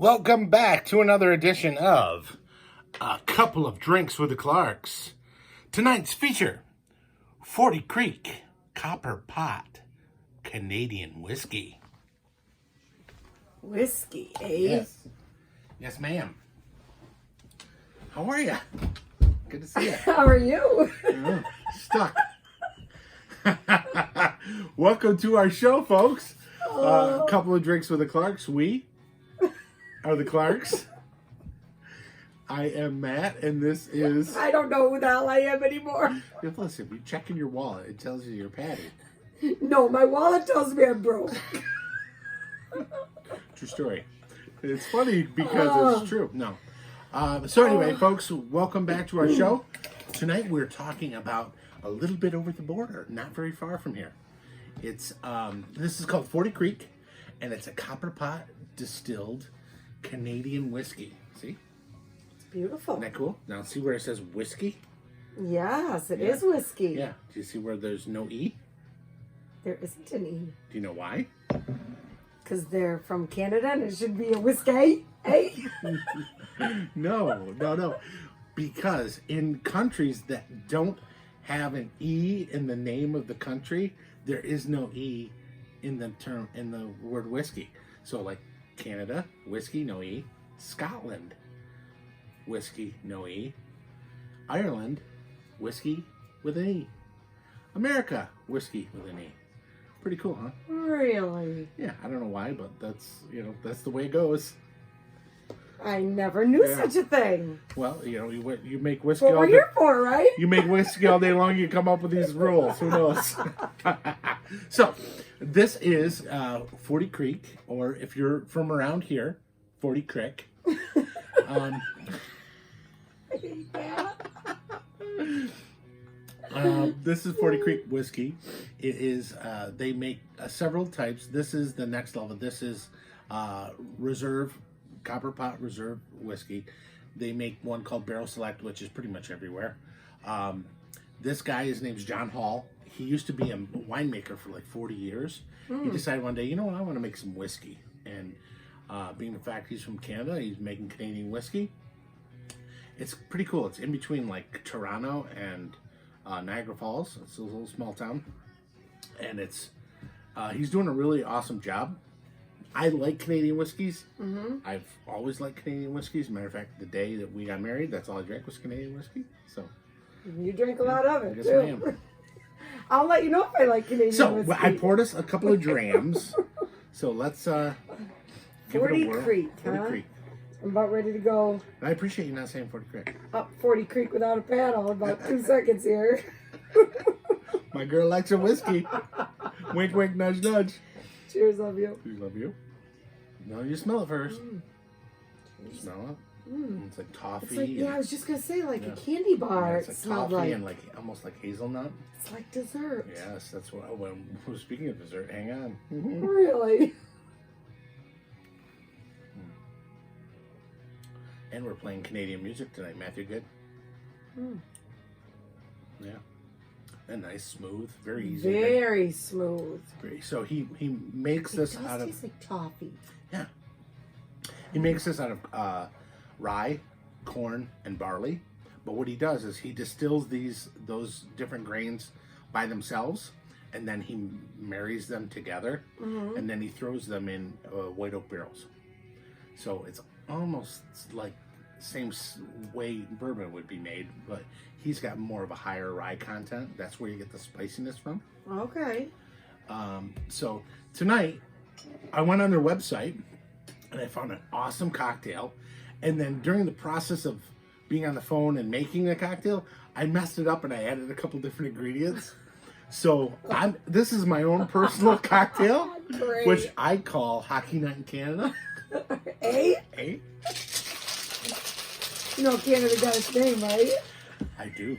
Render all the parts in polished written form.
Welcome back to another edition of A Couple of Drinks with the Clarks. Tonight's feature, 40 Creek Copper Pot Canadian Whiskey. Whiskey, eh? Yes. Yes, ma'am. How are you? Good to see you. How are you? Oh, stuck. Welcome to our show, folks. A Couple of Drinks with the Clarks. We are the Clarks. I am Matt, and this is... I don't know who the hell I am anymore. Listen, you check in your wallet. It tells you you're Patty. No, my wallet tells me I'm broke. True story. It's funny because it's true. No. So anyway, folks, welcome back to our show. Tonight we're talking about a little bit over the border, not very far from here. It's this is called 40 Creek, and it's a copper pot distilled Canadian whiskey. See? It's beautiful. Isn't that cool? Now see where it says whiskey? Yes, it is whiskey. Yeah. Do you see where there's no E? There isn't an E. Do you know why? Because they're from Canada and it should be a whiskey, eh? No. Because in countries that don't have an E in the name of the country, there is no E in the word whiskey. So like Canada, whiskey, no E. Scotland, whiskey, no E. Ireland, whiskey with an E. America, whiskey with an E. Pretty cool, huh? Really? Yeah, I don't know why, but that's the way it goes. I never knew such a thing. Well, you make whiskey What all we're day. here for, right? You make whiskey all day long, you come up with these rules. Who knows? So, this is 40 Creek, or if you're from around here, 40 Creek. I hate that. This is 40 Creek whiskey. It is, they make several types. This is the next level. This is reserve, copper pot reserve whiskey. They make one called Barrel Select, which is pretty much everywhere. This guy, his name's John Hall. He used to be a winemaker for like 40 years. He decided one day, you know what, I want to make some whiskey. And being the fact he's from Canada, he's making Canadian whiskey. It's pretty cool. It's in between like Toronto and Niagara Falls. It's a little small town. And it's he's doing a really awesome job. I like Canadian whiskeys. I've always liked Canadian whiskeys. Matter of fact, the day that we got married, that's all I drank was Canadian whiskey. So You drink a lot of it, yes, too. I am. I'll let you know if I like Canadian whiskey. I poured us a couple of drams. So let's give it 40 a whirl. Creek, 40 huh? Creek. I'm about ready to go And I appreciate you not saying 40 Creek. up 40 Creek without a paddle in about 2 seconds here. My girl likes her whiskey. Wink, wink, nudge, nudge. Cheers, love you. We love you. No, you smell it first. Smell it. It's like toffee. It's like, and- yeah, I was just going to say, like a candy bar. Yeah, It it's like smelled toffee like. and like almost like hazelnut. It's like dessert. Yes, that's what. When speaking of dessert, hang on. Really? And we're playing Canadian music tonight. Matthew, good. Yeah, and nice, smooth, very easy. to drink. Very smooth. So he makes this It out does of taste like toffee. yeah. He makes this out of rye, corn, and barley. But what he does is he distills those different grains by themselves, and then he marries them together, and then he throws them in white oak barrels. So it's almost like same way bourbon would be made, but he's got more of a higher rye content. That's where you get the spiciness from. Okay. So tonight, I went on their website and I found an awesome cocktail. And then during the process of being on the phone and making the cocktail, I messed it up and I added a couple different ingredients. So this is my own personal cocktail, Great. which I call Hockey Night in Canada. Eh? Hey, You know Canada got its name, right? I do.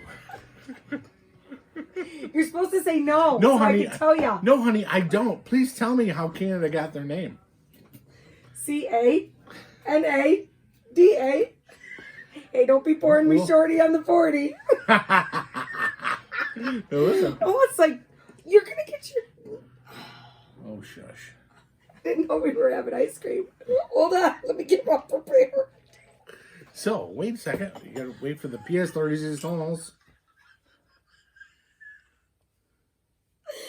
You're supposed to say no. No, so honey. I can tell ya. No, honey, I don't. Please tell me how Canada got their name. CANADA. Hey, don't be pouring me shorty on the 40. Listen. Oh, it's like, you're going to get your... Oh, shush. I didn't know we were having ice cream. Hold on. Let me get one prepared. So, wait a second. You gotta wait for the pièce de résistance.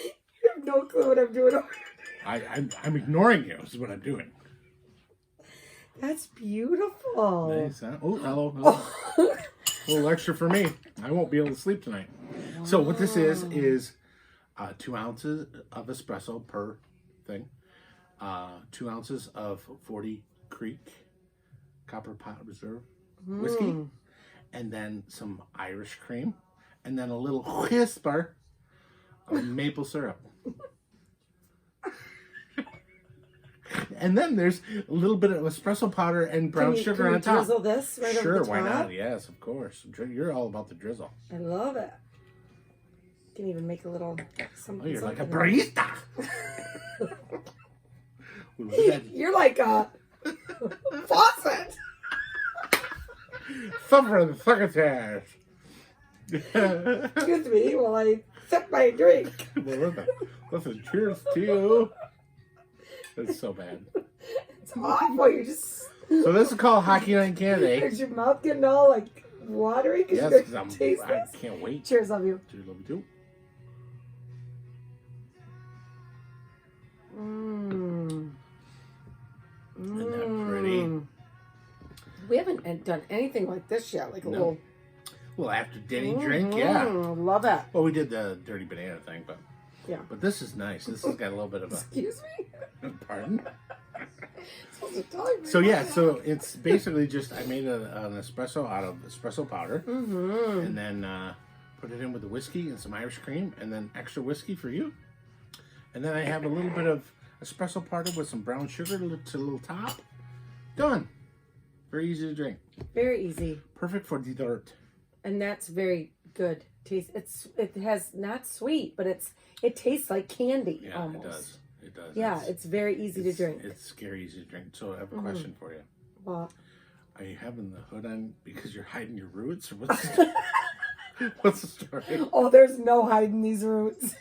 You have no clue what I'm doing. I'm ignoring you. This is what I'm doing. That's beautiful. Nice, huh? Oh, hello. A little extra for me. I won't be able to sleep tonight. Wow. So what this is 2 ounces of espresso per thing. 2 ounces of 40 Creek Copper Pot Reserve whiskey. And then some Irish cream. And then a little whisper of maple syrup. And then there's a little bit of espresso powder and brown sugar on top. Drizzle this right over the top? Sure, why not? Yes, of course. You're all about the drizzle. I love it. You can even make a little something. Oh, you're like a barista. You're like a faucet. Thumper the secretary. Excuse me while I sip my drink. Listen, cheers to you. That's so bad. It's awful. You just. So this is called Hockey Night in Canada. Is your mouth getting all like watery? Yes, because I can't wait. Cheers, love you. Cheers, love you too. Isn't that pretty? We haven't done anything like this yet. Like a little. Well, after Denny drink, yeah. Love it. Well, we did the dirty banana thing, but. Yeah. But this is nice. This has got a little bit of a... Excuse me? Pardon? So yeah, so it's basically just, I made an espresso out of espresso powder. And then put it in with the whiskey and some Irish cream. And then extra whiskey for you. And then I have a little bit of espresso powder with some brown sugar to a little top. Done. Very easy to drink. Very easy. Perfect for dessert. And that's very good. Taste. It has not sweet, but it tastes like candy almost. It does. It does. Yeah, it's very easy to drink. It's scary easy to drink. So I have a question for you. What? Are you having the hood on because you're hiding your roots, or what's the, what's the story? Oh, there's no hiding these roots.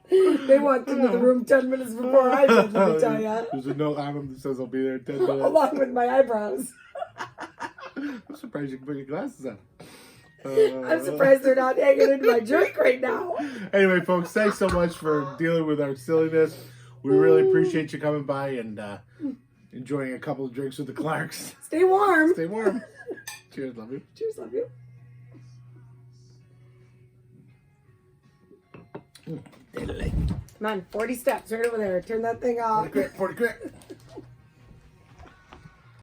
They walked into the room 10 minutes before I did, let me tell ya. There's a note on them that says I'll be there in 10 minutes. Along with my eyebrows. I'm surprised you can put your glasses on. I'm surprised they're not hanging in my drink right now. Anyway, folks, thanks so much for dealing with our silliness. We really appreciate you coming by and enjoying a couple of drinks with the Clarks. Stay warm. Stay warm. Cheers, love you. Cheers, love you. Come on, 40 steps right over there. Turn that thing off. 40 quick.